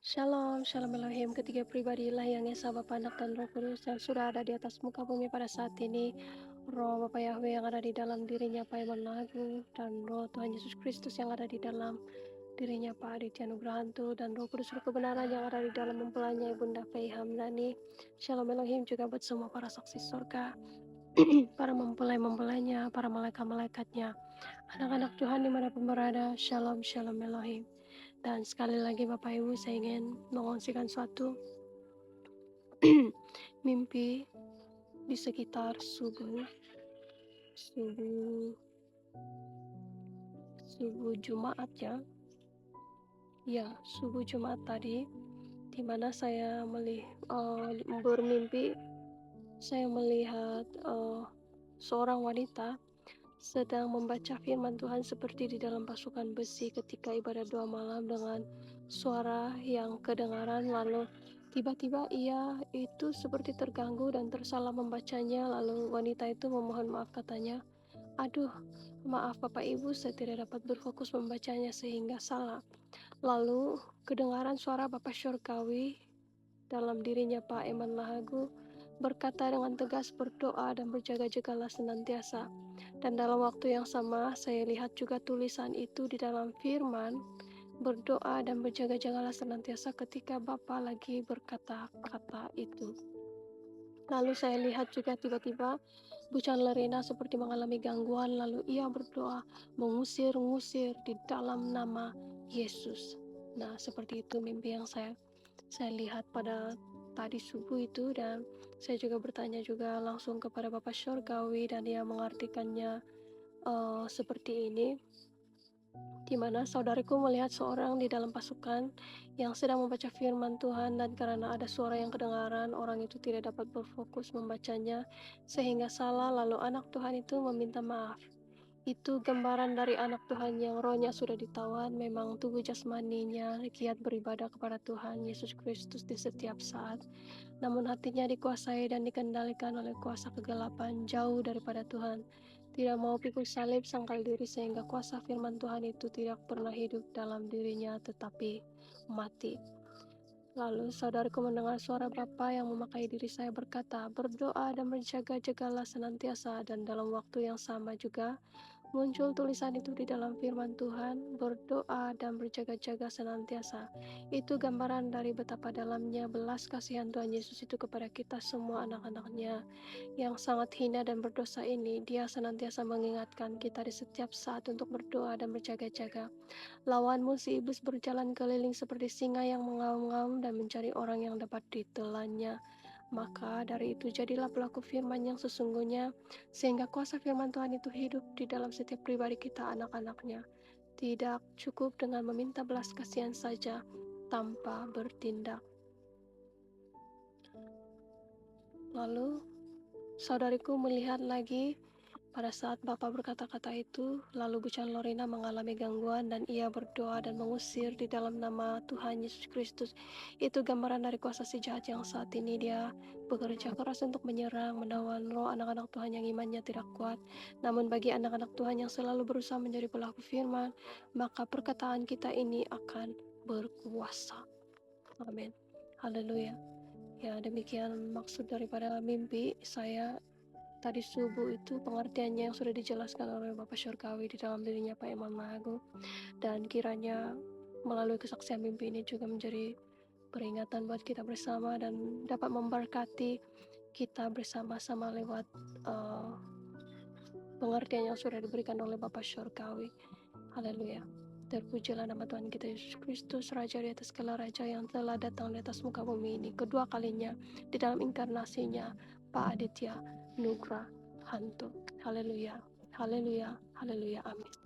Shalom, shalom Elohim, ketiga pribadi ilah yang Esa, Bapa, Anak, dan Roh Kudus yang sudah ada di atas muka bumi pada saat ini. Roh Bapa Yahweh yang ada di dalam dirinya Pak Iman Agung, dan Roh Tuhan Yesus Kristus yang ada di dalam dirinya Pak Aditya Nugrahantu, dan Roh Kudus Roh kebenaran yang ada di dalam mempelainya Ibunda Fei Hamdani. Shalom Elohim juga buat semua para saksi surga, para mempelai-mempelainya, para malaikat-malaikatnya, anak-anak Tuhan dimanapun berada. Shalom, shalom Elohim. Dan sekali lagi Bapak Ibu, saya ingin mengongsikan suatu mimpi di sekitar subuh Jumat ya subuh Jumat tadi, di mana saya bermimpi saya melihat seorang wanita sedang membaca firman Tuhan seperti di dalam pasukan besi ketika ibadah doa malam dengan suara yang kedengaran. Lalu tiba-tiba ia itu seperti terganggu dan tersalah membacanya. Lalu wanita itu memohon maaf, katanya, "Aduh, maaf Bapak Ibu, saya tidak dapat berfokus membacanya sehingga salah." Lalu kedengaran suara Bapak Syurgawi dalam dirinya Pak Eman Lahagu berkata dengan tegas, "Berdoa dan berjaga-jagalah senantiasa." Dan dalam waktu yang sama saya lihat juga tulisan itu di dalam firman, "Berdoa dan berjaga-jagalah senantiasa," ketika Bapak lagi berkata kata itu. Lalu saya lihat juga tiba-tiba Bu Lerena seperti mengalami gangguan, lalu ia berdoa mengusir-ngusir di dalam nama Yesus. Nah, seperti itu mimpi yang saya lihat pada tadi subuh itu, dan saya juga bertanya juga langsung kepada Bapak Syurgawi, dan dia mengartikannya seperti ini, di mana saudariku melihat seorang di dalam pasukan yang sedang membaca firman Tuhan, dan karena ada suara yang kedengaran, orang itu tidak dapat berfokus membacanya sehingga salah, lalu anak Tuhan itu meminta maaf. Itu gambaran dari anak Tuhan yang rohnya sudah ditawan, memang tubuh jasmaninya giat beribadah kepada Tuhan Yesus Kristus di setiap saat, namun hatinya dikuasai dan dikendalikan oleh kuasa kegelapan, jauh daripada Tuhan. Tidak mau pikul salib sangkal diri sehingga kuasa firman Tuhan itu tidak pernah hidup dalam dirinya tetapi mati. Lalu saudaraku mendengar suara Bapa yang memakai diri saya berkata, "Berdoa dan berjaga-jagalah senantiasa," dan dalam waktu yang sama juga muncul tulisan itu di dalam firman Tuhan, "Berdoa dan berjaga-jaga senantiasa." Itu gambaran dari betapa dalamnya belas kasihan Tuhan Yesus itu kepada kita semua anak-anaknya yang sangat hina dan berdosa ini. Dia senantiasa mengingatkan kita di setiap saat untuk berdoa dan berjaga-jaga. Lawanmu si iblis berjalan keliling seperti singa yang mengaum-ngaum dan mencari orang yang dapat ditelannya. Maka dari itu jadilah pelaku firman yang sesungguhnya, sehingga kuasa firman Tuhan itu hidup di dalam setiap pribadi kita anak-anaknya. Tidak cukup dengan meminta belas kasihan saja tanpa bertindak. Lalu saudariku melihat lagi pada saat Bapak berkata-kata itu, lalu Bu Lorena mengalami gangguan dan ia berdoa dan mengusir di dalam nama Tuhan Yesus Kristus. Itu gambaran dari kuasa si jahat yang saat ini dia bekerja keras untuk menyerang, menawan roh anak-anak Tuhan yang imannya tidak kuat. Namun bagi anak-anak Tuhan yang selalu berusaha menjadi pelaku firman, maka perkataan kita ini akan berkuasa. Amin. Haleluya. Ya, demikian maksud daripada mimpi saya tadi subuh itu, pengertiannya yang sudah dijelaskan oleh Bapak Syurgawi di dalam dirinya Pak Imam Agung, dan kiranya melalui kesaksian mimpi ini juga menjadi peringatan buat kita bersama dan dapat memberkati kita bersama-sama lewat pengertian yang sudah diberikan oleh Bapak Syurgawi. Haleluya. Terpujilah nama Tuhan kita Yesus Kristus, Raja di atas segala raja, yang telah datang di atas muka bumi ini kedua kalinya di dalam inkarnasinya Pak Aditya Nugrahantu. Haleluya, haleluya, haleluya, amin.